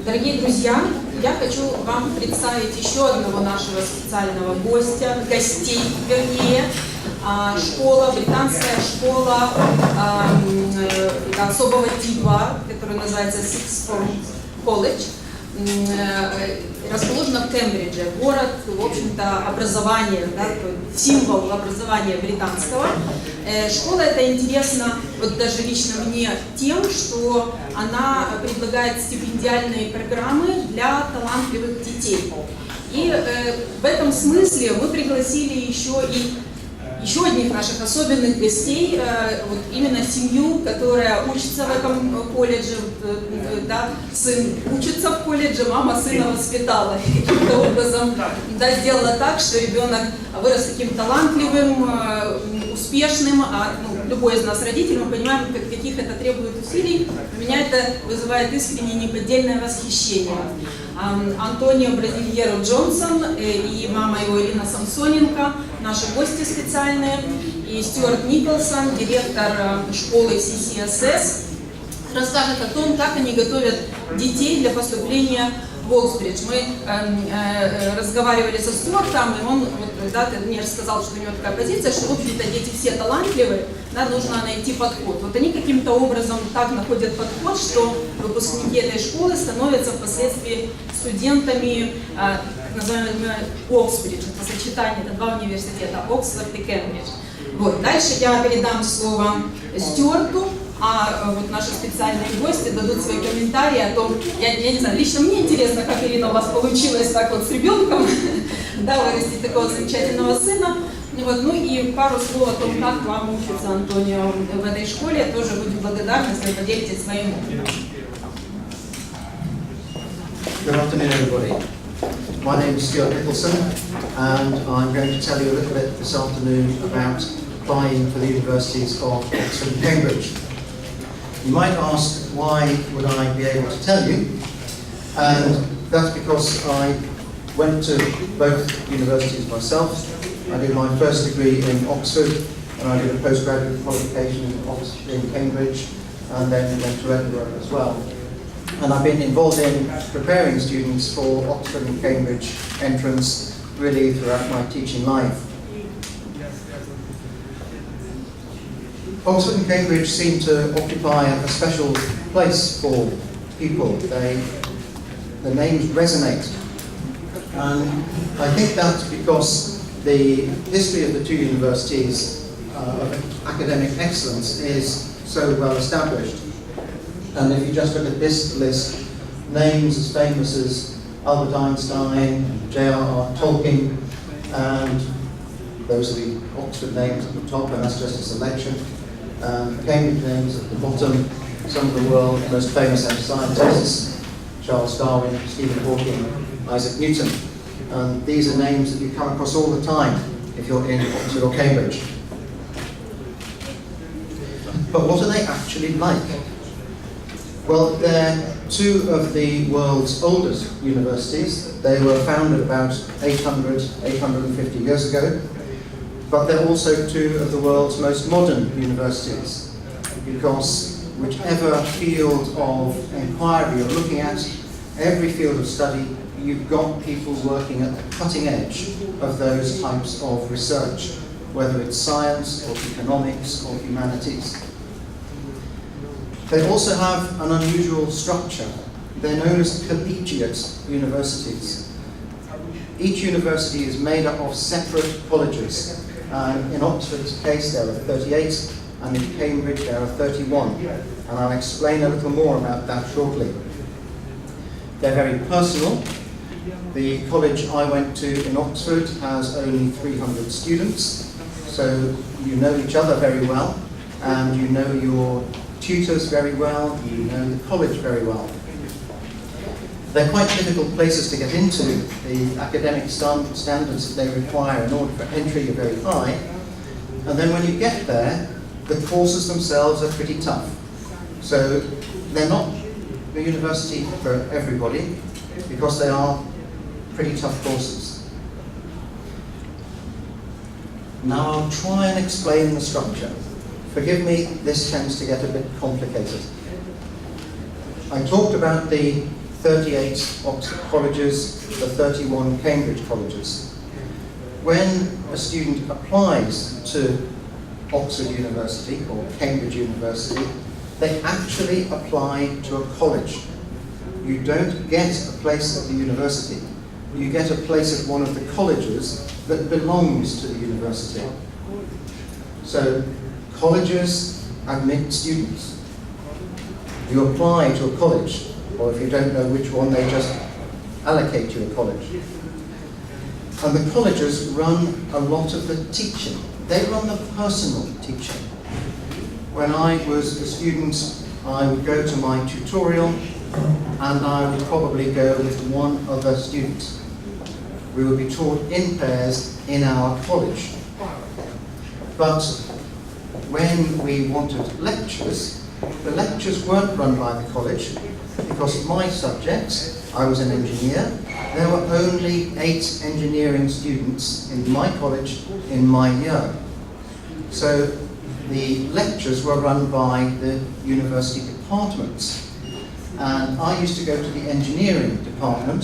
Дорогие друзья, я хочу вам представить еще одного нашего специального гостей, школа, британская школа особого типа, которая называется Sixth Form колледж, расположена в Кембридже, город, в общем-то, образования, да, символ образования британского. Школа эта интересна, вот даже лично мне, тем, что она предлагает стипендиальные программы для талантливых детей. И в этом смысле мы пригласили еще одних наших особенных гостей, вот именно семью, которая учится в этом колледже, да, сын учится в колледже, мама сына воспитала и каким-то образом, да, сделала так, что ребенок вырос таким талантливым, успешным, любой из нас родителей, мы понимаем, каких это требует усилий. У меня это вызывает искреннее неподдельное восхищение. Антонио Бразильеро Джонсон и мама его Ирины Самсоненко, наши гости специальные, и Stuart Nicholson, директор школы CCSS, расскажет о том, как они готовят детей для поступления в Оксбридж. Мы разговаривали со Стюартом, и он мне рассказал, что у него такая позиция, что, в общем-то, дети все талантливые, да, нужно найти подход. Вот они каким-то образом так находят подход, что выпускники этой школы становятся впоследствии студентами, так называемого Оксбридж. Это сочетание, это два университета, Оксфорд и Кембридж. Вот. Дальше я передам слово Стюарту, а вот наши специальные гости дадут свои комментарии о том, я не знаю, лично мне интересно, как, Ирина, у вас получилось так вот с ребенком, да, вырастить такого замечательного сына. Вот, ну и пару слов о том, как вам учится Антонио в этой школе. Я тоже буду благодарна, если вы поделитесь своим опытом. Good afternoon, everybody. My name is Stuart Nicholson, and I'm going to tell you a little bit this afternoon about applying for the universities of Oxford and Cambridge. You might ask, why would I be able to tell you? And that's because I went to both universities myself. I did my first degree in Oxford, and I did a postgraduate qualification in Cambridge, and then went to Edinburgh as well. And I've been involved in preparing students for Oxford and Cambridge entrance really throughout my teaching life. Oxford and Cambridge seem to occupy a special place for people. The names resonate. And I think that's because the history of the two universities of academic excellence is so well established. And if you just look at this list, names as famous as Albert Einstein, J.R.R. Tolkien, and those are the Oxford names at the top, and that's just a selection. Cambridge names at the bottom, some of the world's most famous scientists, Charles Darwin, Stephen Hawking, Isaac Newton. And these are names that you come across all the time if you're in Oxford or Cambridge. But what are they actually like? Well, they're two of the world's oldest universities. They were founded about 850 years ago. But they're also two of the world's most modern universities, because whichever field of inquiry you're looking at, every field of study, you've got people working at the cutting edge of those types of research, whether it's science or economics or humanities. They also have an unusual structure. They're known as collegiate universities. Each university is made up of separate colleges. In Oxford's case, there are 38, and in Cambridge, there are 31. And I'll explain a little more about that shortly. They're very personal. The college I went to in Oxford has only 300 students, so you know each other very well, and you know your tutors very well, you know the college very well. They're quite difficult places to get into. The academic standards that they require in order for entry are very high. And then when you get there, the courses themselves are pretty tough. So they're not the university for everybody, because they are pretty tough courses. Now I'll try and explain the structure. Forgive me, this tends to get a bit complicated. I talked about the 38 Oxford colleges, the 31 Cambridge colleges. When a student applies to Oxford University or Cambridge University, they actually apply to a college. You don't get a place at the university. You get a place at one of the colleges that belongs to the university. So colleges admit students. You apply to a college, or if you don't know which one, they just allocate you a college. And the colleges run a lot of the teaching. They run the personal teaching. When I was a student, I would go to my tutorial and I would probably go with one other student. We would be taught in pairs in our college. But when we wanted lectures, the lectures weren't run by the college because my subjects, I was an engineer, there were only 8 engineering students in my college in my year. So the lectures were run by the university departments. And I used to go to the engineering department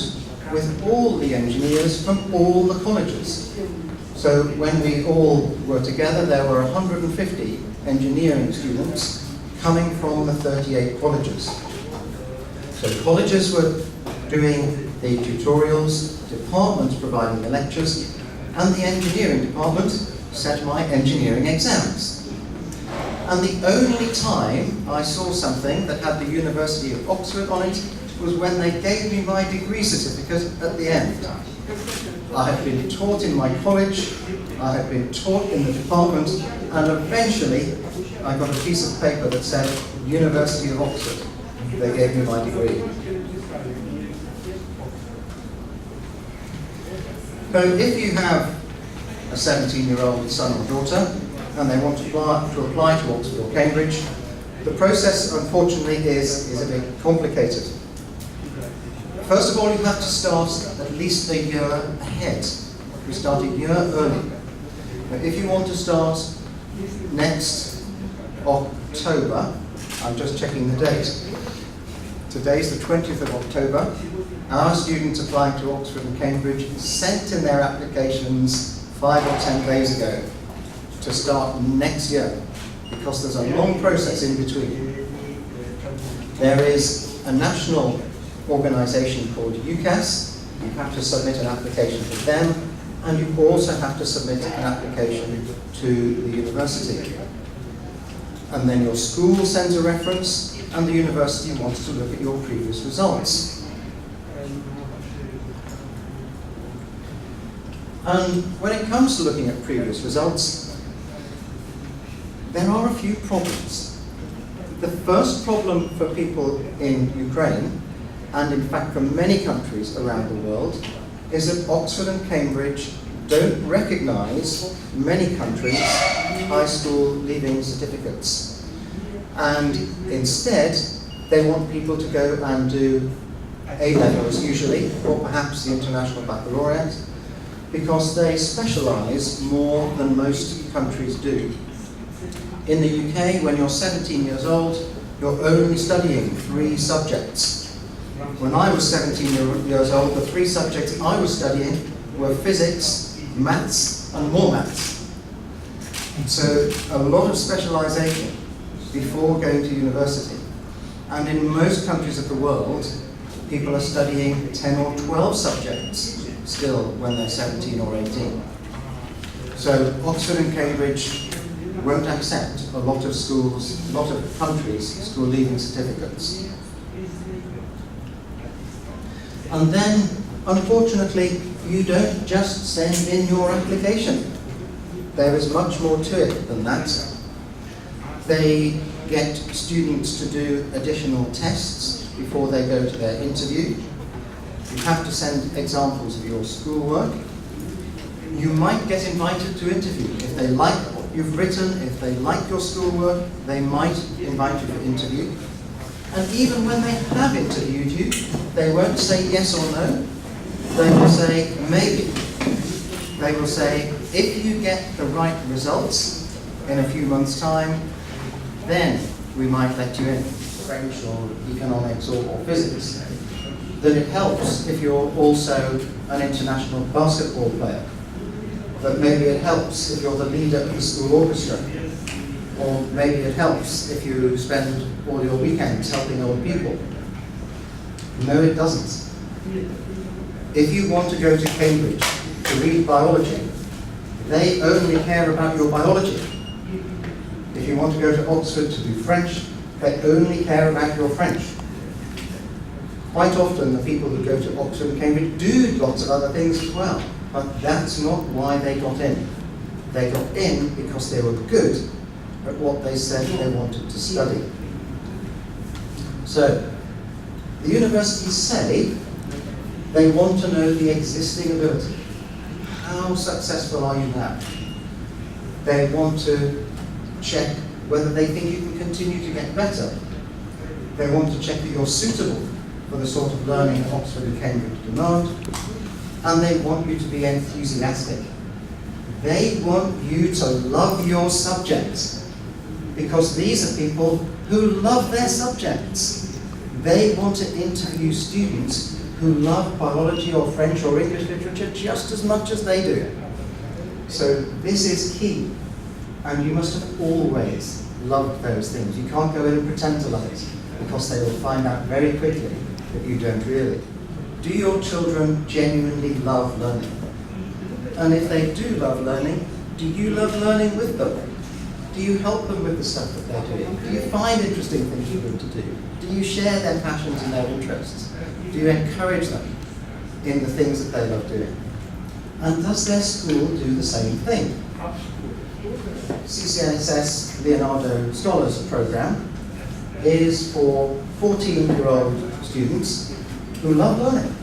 with all the engineers from all the colleges. So when we all were together, there were 150 engineering students coming from the 38 colleges. So colleges were doing the tutorials, departments providing the lectures, and the engineering department set my engineering exams. And the only time I saw something that had the University of Oxford on it was when they gave me my degree certificate at the end. I had been taught in my college, I had been taught in the department, and eventually I got a piece of paper that said University of Oxford. They gave me my degree. So if you have a 17-year-old son or daughter and they want to apply to Oxford or Cambridge, the process unfortunately is a bit complicated. First of all, you have to start at least a year ahead. You start a year early. Now, if you want to start next October, I'm just checking the date. Today's the 20th of October. Our students applying to Oxford and Cambridge sent in their applications 5 or 10 days ago to start next year, because there's a long process in between. There is a national organisation called UCAS. You have to submit an application to them, and you also have to submit an application to the university. And then your school sends a reference, and the university wants to look at your previous results. And when it comes to looking at previous results, there are a few problems. The first problem for people in Ukraine, and in fact for many countries around the world, is that Oxford and Cambridge don't recognise many countries' high school leaving certificates. And instead, they want people to go and do A-levels usually, or perhaps the International Baccalaureate, because they specialise more than most countries do. In the UK, when you're 17 years old, you're only studying 3 subjects. When I was 17 years old, the 3 subjects I was studying were physics, maths, and more maths. So a lot of specialisation before going to university. And in most countries of the world, people are studying 10 or 12 subjects still when they're 17 or 18. So Oxford and Cambridge won't accept a lot of schools, a lot of countries' school leaving certificates. And then, unfortunately, you don't just send in your application. There is much more to it than that. They get students to do additional tests before they go to their interview. You have to send examples of your schoolwork. You might get invited to interview. If they like what you've written, if they like your schoolwork, they might invite you for interview. And even when they have interviewed you, they won't say yes or no. They will say maybe. They will say, if you get the right results in a few months' time, then we might let you in, French or economics or physics. that it helps if you're also an international basketball player, that maybe it helps if you're the leader of the school orchestra, or maybe it helps if you spend all your weekends helping old people. No, it doesn't. If you want to go to Cambridge to read biology, they only care about your biology. If you want to go to Oxford to do French, they only care about your French. Quite often the people who go to Oxford and Cambridge do lots of other things as well, but that's not why they got in. They got in because they were good at what they said they wanted to study. So, the universities say they want to know the existing ability. How successful are you now? They want to check whether they think you can continue to get better. They want to check that you're suitable for the sort of learning that Oxford and Cambridge demand. And they want you to be enthusiastic. They want you to love your subjects, because these are people who love their subjects. They want to interview students who love biology or French or English literature just as much as they do. So this is key, and you must have always loved those things. You can't go in and pretend to love it, because they will find out very quickly that you don't really. Do your children genuinely love learning? And if they do love learning, do you love learning with them? Do you help them with the stuff that they're doing? Do you find interesting things for them to do? Do you share their passions and their interests? Do you encourage them in the things that they love doing? And does their school do the same thing? CCSS Leonardo Scholars Program is for 14-year-old students who love learning,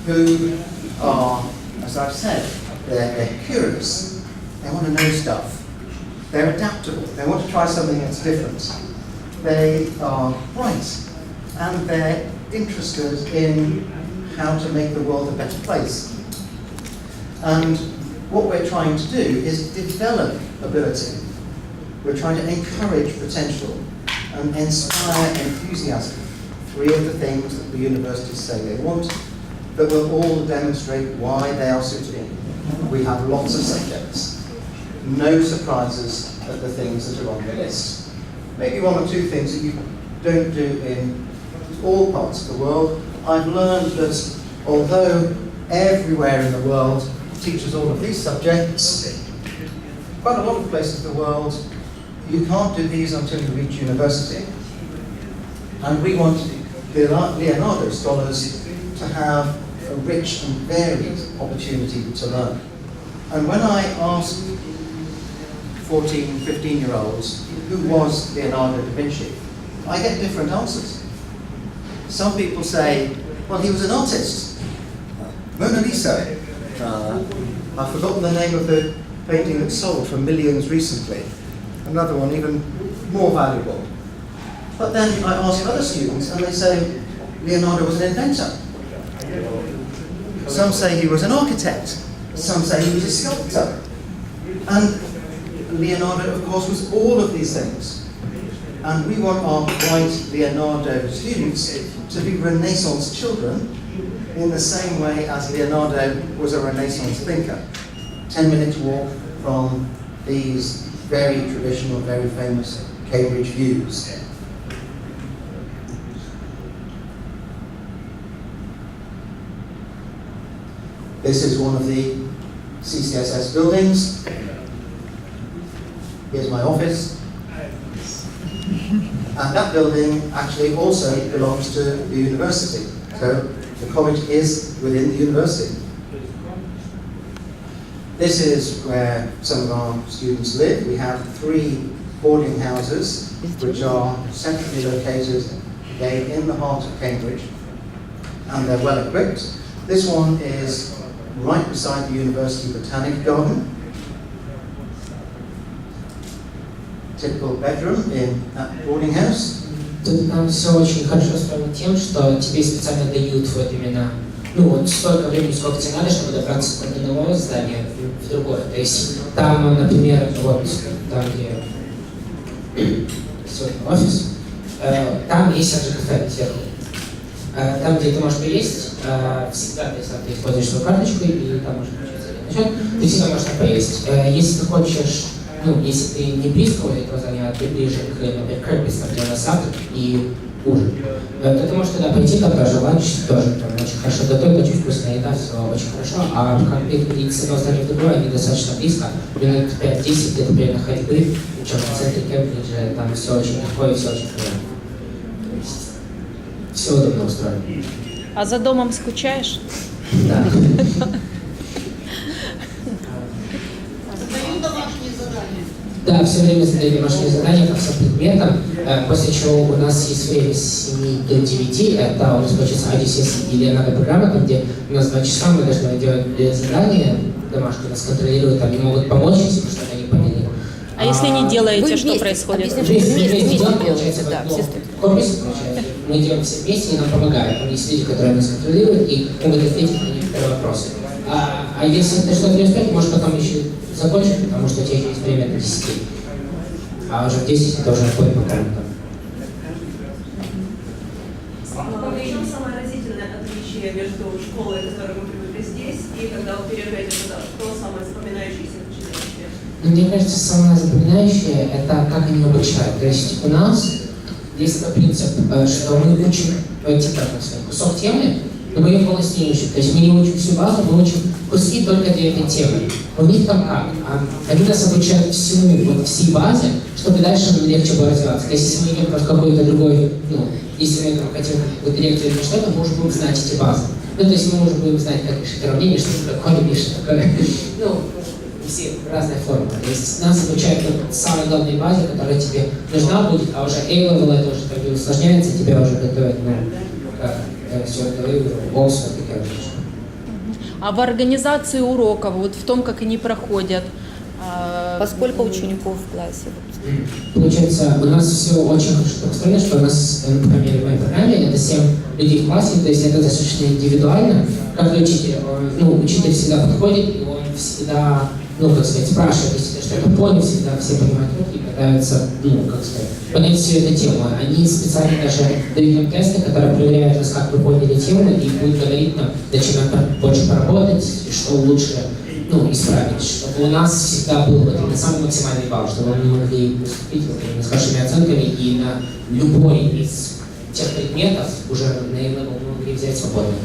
who are, as I've said, they're curious, they want to know stuff, they're adaptable, they want to try something that's different, they are bright, and they're interested in how to make the world a better place. And what we're trying to do is develop ability. We're trying to encourage potential and inspire enthusiasm. Three of the things that the universities say they want, that will all demonstrate why they are suitable. We have lots of subjects. No surprises at the things that are on the list. Maybe one or two things that you don't do in all parts of the world. I've learned that although everywhere in the world teaches all of these subjects, quite a lot of places in the world you can't do these until you reach university. And we want the Leonardo scholars to have a rich and varied opportunity to learn. And when I ask 14, 15-year-olds who was Leonardo da Vinci, I get different answers. Some people say, well, he was an artist. Mona Lisa. I've forgotten the name of the painting that sold for millions recently. Another one even more valuable. But then I ask other students and they say Leonardo was an inventor. Some say he was an architect. Some say he was a sculptor. And Leonardo, of course, was all of these things. And we want our bright Leonardo students to be Renaissance children in the same way as Leonardo was a Renaissance thinker. 10-minute walk from these very traditional, very famous Cambridge views. This is one of the CCSS buildings. Here's my office. And that building actually also belongs to the university. So the college is within the university. This is where some of our students live. We have 3 boarding houses, which are centrally located again in the heart of Cambridge, and they're well equipped. This one is right beside the University Botanic Garden. Typical bedroom in that boarding house. Тут нам все очень хорошо устроено тем, что тебе специально дают вот именно, ну вот столько времени, сколько тебе надо, чтобы добраться от одного здания в другое. То есть там, например, вот там, где сегодня офис, там есть также кафе сверху. Там, где ты можешь поесть, всегда ты используешь свою карточку, и там можешь включить, ты всегда можешь там поесть. Если ты хочешь, если ты не близко этого здания, ты ближе к, например, Кэрпису, где у нас завтрак и ужин, то ты можешь туда пойти, там даже ланч тоже там очень хорошо готовят, очень вкусная еда, все очень хорошо. А как переходить с одного здания в другое, они достаточно близко, минут 5-10 где-то примерно ходьбы, причем в центре Кембриджа, там все очень легко и все очень приятно. Все удобно устроено. А за домом скучаешь? Да. Задают домашние задания. Да, все время задаю домашние задания по всем предметам, после чего у нас есть время с 7 до 9, это у нас получается IGCSE или надо программа, там, где у нас 2 часа мы должны делать задания, домашку нас контролируют, они могут помочь, если мы что-то не поняли. А если не делаете, что происходит? Вместе делаете, да, получается. Мы делаем все вместе, и нам помогают. Там есть люди, которые нас контролируют и могут ответить на некоторые вопросы. А если ты что-то не успеешь, можешь потом еще закончить, потому что у тебя есть время до 10. А уже в 10 это уже отходит по комнатам. В чем самое разительное отличие между школой, к которой мы привыкли здесь, и когда вы переезжаете туда? Что самое запоминающееся впечатление? Мне кажется, самое запоминающее – это как они обучают. То есть у нас есть такой принцип, что мы учим кусок темы, но мы ее полностью не учим. То есть мы не учим всю базу, мы учим куски только для этой темы. У них там как? Они нас обучают всему, всей базе, чтобы дальше нам легче было развиваться. То есть если мы идем в какой-то другой, если мы хотим какую-то лекцию или что-то, мы уже будем знать эти базы. То есть мы уже будем знать, как решить уравнение, что такое корень, что такое. Все разные формы. То есть нас обучают самой главной базе, которая тебе нужна будет, а уже A-level это уже как бы усложняется, тебя уже готовят, все это Оксфорд и Кембридж. А в организации уроков, вот в том, как они проходят? Поскольку учеников в классе? Получается, у нас все очень хорошо устроено, что у нас, например, в моей программе это 7 людей в классе, то есть это достаточно индивидуально. Каждый учитель, учитель всегда подходит, и он всегда, спрашивает, если ты что-то понял, всегда все понимают руки и пытаются, понять всю эту тему. Они специально даже дают нам тесты, которые проверяют нас, как вы поняли тему, и будут говорить нам, зачем нам больше поработать, что лучше исправить, чтобы у нас всегда был на самый максимальный балл, чтобы мы могли поступить с хорошими оценками и на любой из тех предметов уже на A-level мы могли взять свободно.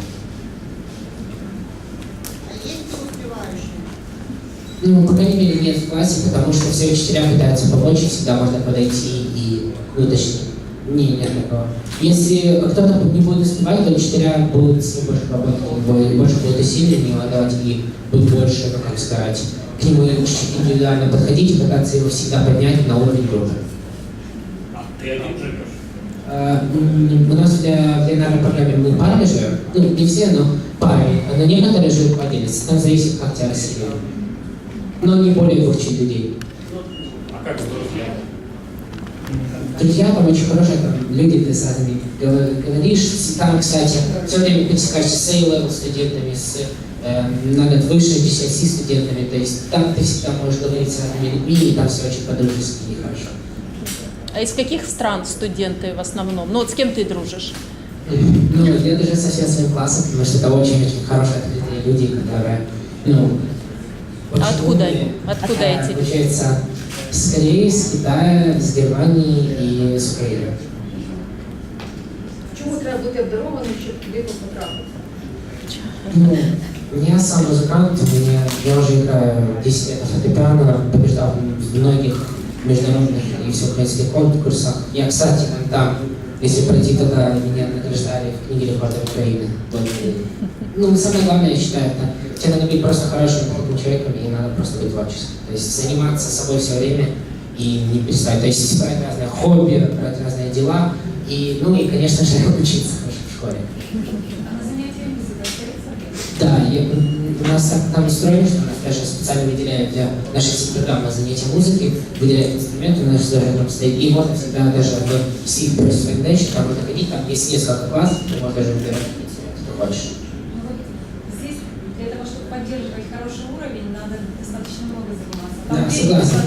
А есть не успевающие? По крайней мере, нет в классе, потому что все учителя пытаются помочь, и всегда можно подойти и уточнить. Нет такого. Если кто-то не будет успевать, то учителя будут с ним больше работать, больше будут усилия ему отдавать и будут больше, к нему индивидуально подходить и пытаться его всегда поднять на уровень группы. А ты один живешь? У нас в пленарной программе мы парами живем, не все, но парами, но некоторые живут по отдельности, там зависит, как тебя расселили. Но не более 2 людей. А как с друзьями? Друзья там очень хорошие, там люди, ты с разными говоришь, там, кстати, все время пересекаешься с A-level студентами, с выше GCSE студентами, то есть там ты всегда можешь говорить с разными людьми, и там все очень по-дружески и хорошо. А из каких стран студенты в основном? С кем ты дружишь? Я дружу со всем своим классом, потому что это очень-очень хорошие, открытые люди, которые, А откуда они? Откуда эти? Получается, с Кореи, с Китая, с Германии и с Украины. Чому треба бути обдарованим, щоб туди потрапити? Я сам музыкант, я уже играю 10 лет на фортепиано, побеждал в многих международных и всеукраинских конкурсах. Я, кстати, там, если пройти туда, меня награждали в книге рекордов Украины. Самое главное, я считаю, это тебе надо быть просто хорошим человеком, и надо просто быть творческим. То есть заниматься собой все время и не перестать. То есть брать разные хобби, брать разные дела, и, конечно же, учиться в школе. Да, у нас там устроено, что у нас даже специально выделяют для наших программ на занятия музыки, выделяют инструменты, у нас даже там стоит, и можно всегда даже в Seed Presentation, там можно ходить, там есть несколько классов, ты можешь даже выбирать инструмент, что хочешь. Здесь для того, чтобы поддерживать хороший уровень, надо достаточно много заниматься. Да, согласен.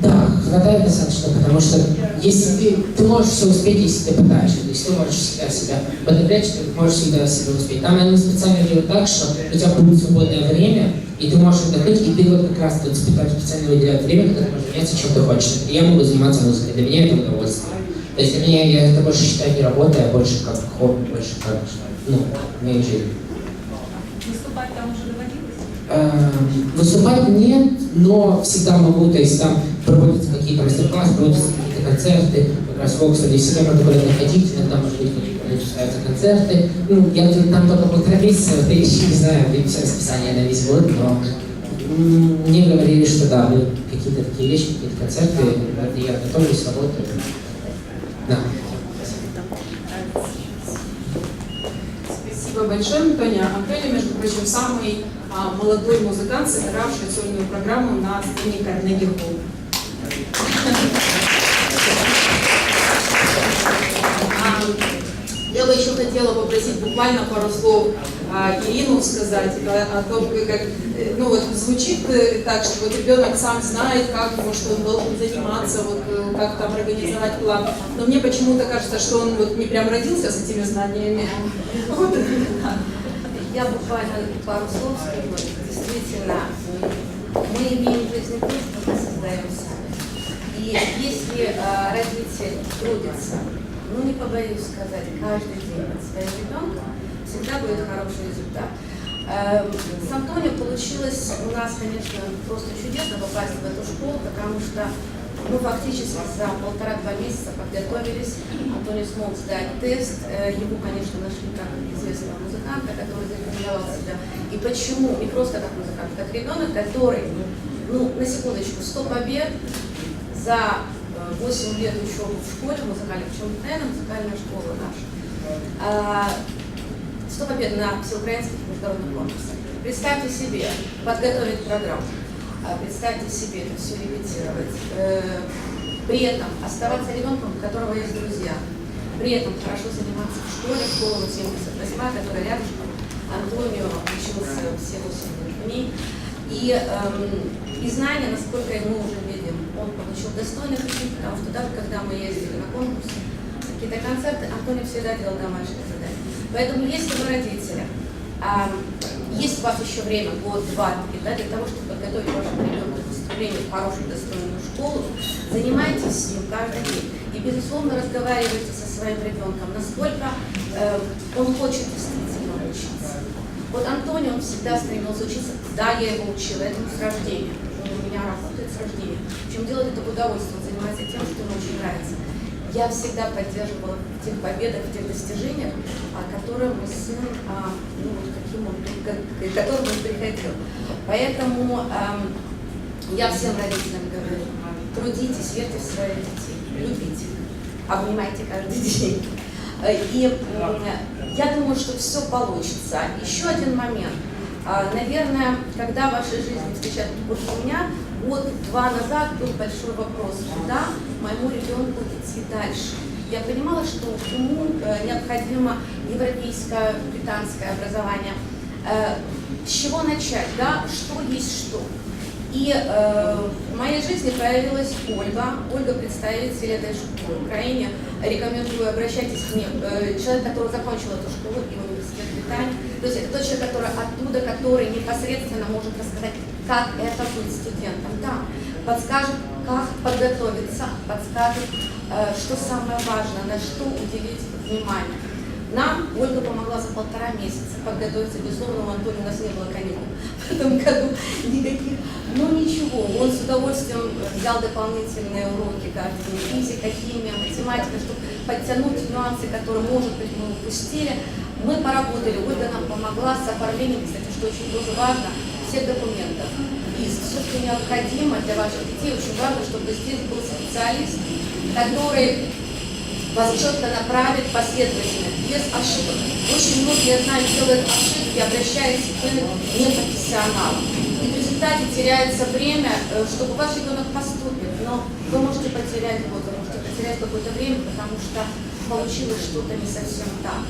Да, хватает достаточно, потому что если ты можешь все успеть, если ты пытаешься, то есть ты можешь всегда себя подавлять, что ты можешь всегда себя успеть. Там они специально делают так, что у тебя будет свободное время, и ты можешь отдохнуть, и ты вот как раз тут специально выделяют время, когда ты можешь заняться, чем ты хочешь. И я могу заниматься музыкой, для меня это удовольствие. То есть для меня я это больше считаю не работой, а больше как хобби, больше как, моей жизни. Выступать там уже доводилось? Выступать нет, но всегда могу, то есть там проводятся какие-то мастер-классы, проводятся какие-то концерты, как раз в Оксфорде всегда можно куда-то ходить, иногда, может быть, начинаются концерты. Я там только полтора месяца, вот я еще не знаю, все расписание на весь год, но мне говорили, что да, будут какие-то такие вещи, какие-то концерты, я готовлюсь, работаю. Да. Спасибо большое, Антонио. Антонио, между прочим, самый молодой музыкант, сыгравший сольную программу на сцене Карнеги Холл. Я бы еще хотела попросить буквально пару слов Ирину сказать о том, как, звучит так, что вот ребенок сам знает, как ему, что он должен заниматься, как там организовать план. Но мне почему-то кажется, что он не прям родился с этими знаниями. Я буквально пару слов скажу. Действительно, мы имеем в жизни то, что мы создаем сами. И если родитель трудится, не побоюсь сказать, каждый день над своим ребенком, всегда будет хороший результат. С Антонио получилось у нас, конечно, просто чудесно попасть в эту школу, потому что мы фактически за 1,5-2 месяца подготовились. Антонио смог сдать тест. Его, конечно, нашли как известного музыканта, который зарекомендовал себя. И почему? Не просто как музыкант, как ребенок, который, на секундочку, 100 побед за 8 лет учебы в школе музыкальной, причем музыкальная школа наша. 100 побед на всеукраинских международных конкурсах. Представьте себе, подготовить программу, представьте себе это все репетировать, при этом оставаться ребенком, у которого есть друзья, при этом хорошо заниматься в школе, школа 78, которая рядышком, Антонио учился все 8 лет в ней, и знания, насколько мы уже видим, он получил достойных людей, потому что даже когда мы ездили на конкурсы, какие-то концерты, Антонио всегда делал домашние задания. Поэтому, если вы родители, есть у вас еще время, год, 2-3, для того, чтобы подготовить вашего ребенка к поступлению в хорошую, достойную школу, занимайтесь с ним каждый день. И, безусловно, разговаривайте со своим ребенком, насколько он хочет действительно учиться. Вот Антонио, он всегда стремился учиться. Да, я его учила, этому с рождения. Он у меня работает с рождения. Причем делает это в удовольствие, он занимается тем, что ему очень нравится. Я всегда поддерживала в тех победах, в тех достижениях, которые мой сын, к которым он приходил. Поэтому я всем родителям говорю, трудитесь, верьте в своих детей, любите, обнимайте каждый день. И я думаю, что все получится. Еще один момент. Наверное, когда в вашей жизни встречают у меня, год-два назад был большой вопрос, куда моему ребенку идти дальше. Я понимала, что ему необходимо европейское, британское образование. С чего начать, да? Что есть что? И в моей жизни появилась Ольга. Ольга представитель этой школы в Украине. Рекомендую, обращайтесь к ней. Человек, который закончил эту школу и университет Британии. То есть это тот человек, который оттуда, который непосредственно может рассказать, как это быть студентом. Да, подскажет, как подготовиться, подскажет, что самое важное, на что уделить внимание. Нам Ольга помогла за 1,5 месяца подготовиться. Безусловно, у Антонио у нас не было каникул в этом году никаких. Но ничего, он с удовольствием взял дополнительные уроки каждый день. Физика, химия, математика, чтобы подтянуть нюансы, которые, может быть, мы упустили. Мы поработали, Ольга нам помогла с оформлением, кстати, что очень тоже важно, всех документов. Виз. Все, что необходимо для ваших детей, очень важно, чтобы здесь был специалист, который вас четко направит последовательно, без ошибок. Очень многие, я знаю, делают ошибки, обращаются к непрофессионалам. И в результате теряется время, чтобы ваш ребенок поступит. Но вы можете потерять год, вы можете потерять какое-то время, потому что получилось что-то не совсем так.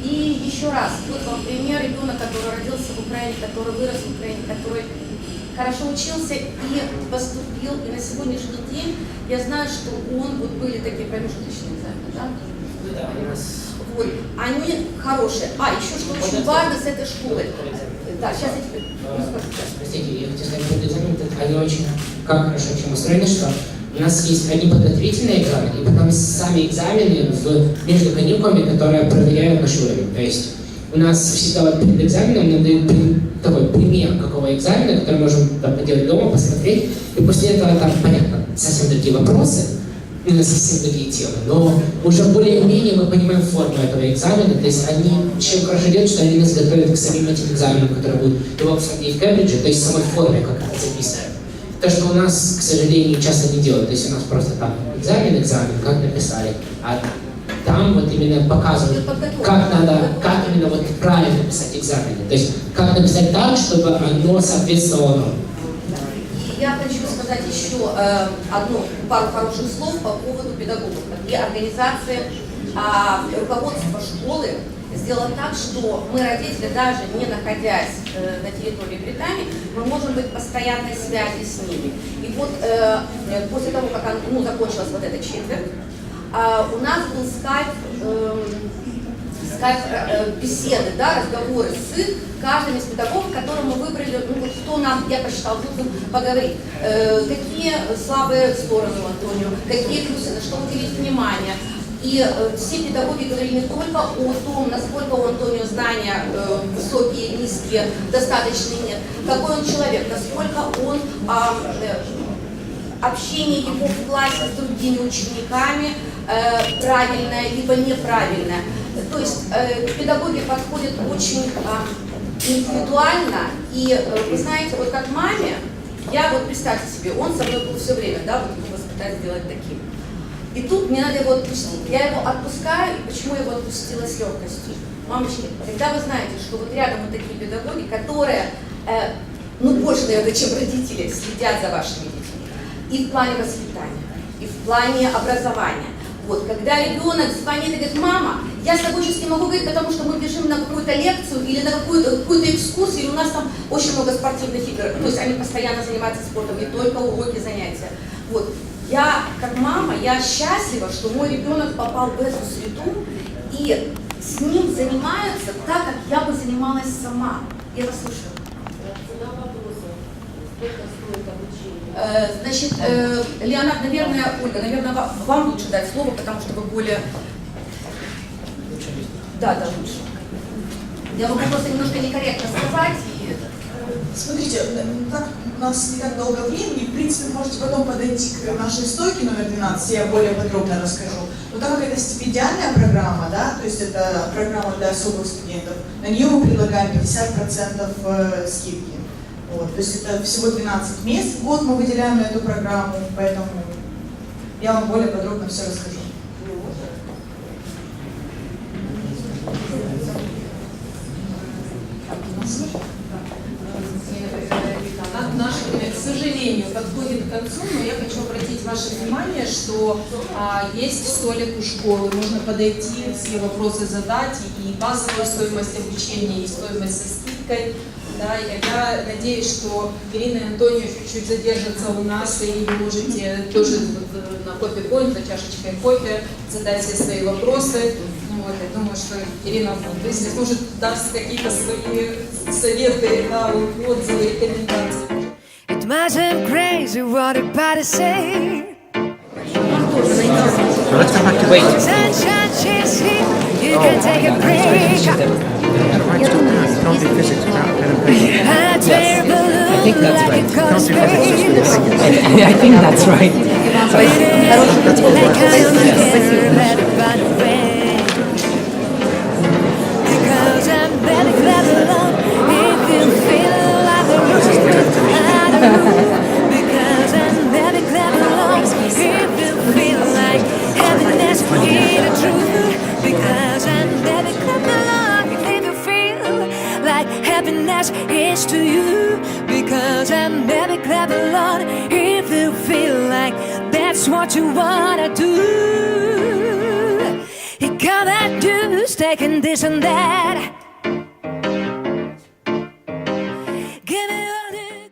И еще раз, вот вам пример ребенок, который родился в Украине, который вырос в Украине, который хорошо учился и поступил, и на сегодняшний день я знаю, что он, вот были такие промежуточные экзамены, да? Да, у нас... Вот, они хорошие. Еще что очень важно с этой школой. Да, сейчас я тебе... Простите, я хотел сказать, что экзамены, они очень как хорошо чем устроены, что у нас есть одни подготовительные экзамены, и потом сами экзамены между каникулами, которые проверяют наш уровень. То есть у нас всегда вот перед экзаменом нам дают такой пример какого экзамена, который мы можем там поделать дома, посмотреть, и после этого там, понятно, совсем другие вопросы, совсем другие темы, но уже более-менее мы понимаем форму этого экзамена, то есть они, чем хорошо делают, что они нас готовят к самим этим экзаменам, которые будут в Оксфорде и в Кембридже, то есть самой форме, как это записано. То, что у нас, к сожалению, часто не делают, то есть у нас просто там экзамен, как написали, а там вот именно показывают, как именно вот правильно написать экзамены, то есть как написать так, чтобы оно соответствовало нормам. Я хочу сказать еще пару хороших слов по поводу педагогов. И организация, руководство школы сделала так, что мы, родители, даже не находясь на территории Британии, мы можем быть в постоянной связи с ними. И вот после того, как закончилась вот эта четверть, у нас был беседы, да, разговоры с каждым из педагогов, которым мы выбрали, кто нам, я посчитал, нужно поговорить. Какие слабые стороны у Антонио, какие плюсы, на что уделить внимание. И все педагоги говорили не только о том, насколько у Антонио знания высокие, низкие, достаточные, нет, какой он человек, насколько он общение его в классе с другими учениками правильное, либо неправильное. То есть педагоги подходят очень индивидуально. И вы знаете, вот как маме, я вот представьте себе, он со мной был все время, да, вот его воспитать сделать таким. И тут мне надо его отпустить. Я его отпускаю, и почему я его отпустила с легкостью? Мамочки, когда вы знаете, что вот рядом вот такие педагоги, которые, больше, наверное, чем родители, следят за вашими детьми, и в плане воспитания, и в плане образования. Вот, когда ребенок звонит и говорит: мама, я с тобой сейчас не могу говорить, потому что мы бежим на какую-то лекцию или на какую-то экскурсию, и у нас там очень много спортивных игр. То есть они постоянно занимаются спортом, не только уроки, занятия. Вот. Я, как мама, я счастлива, что мой ребенок попал в эту среду, и с ним занимаются так, как я бы занималась сама. Я вас слушаю. Значит, Леонард, наверное, Ольга, наверное, вам лучше дать слово, потому что вы более... Да, лучше. Я могу просто немножко некорректно сказать. Смотрите, так у нас не так долго времени, в принципе, можете потом подойти к нашей стойке номер 12, я более подробно расскажу. Но так как это стипендиальная программа, да, то есть это программа для особых студентов, на нее мы предлагаем 50% скидки. Вот, то есть это всего 12 мест в год мы выделяем на эту программу, поэтому я вам более подробно все расскажу. Наше время, к сожалению, подходит к концу, но я хочу обратить ваше внимание, что есть столик у школы, можно подойти, все вопросы задать, и базовую стоимость обучения, и стоимость со скидкой. Да, я надеюсь, что Ирина и Антонио чуть-чуть задержатся у нас, и вы можете тоже на кофе-point, за чашечкой кофе задать все свои вопросы. Вот, я думаю, что Ирина, если сможет, даст какие-то свои советы, да, отзывы, рекомендации. It wasn't crazy what everybody say. So let's go back to waiting. Sunshine is here, you can take a break. Can't do physics without pen and paper. I think that's right. Can't do physics just with a I think that's right. Because I'm very glad alone. If you feel like the because I'm very glad alone. If you feel like happiness is the truth. Because I'm very glad alone. If you feel like happiness is to you. Because I'm very glad alone. If you feel like that's what you wanna do. You gotta do, taking this and that.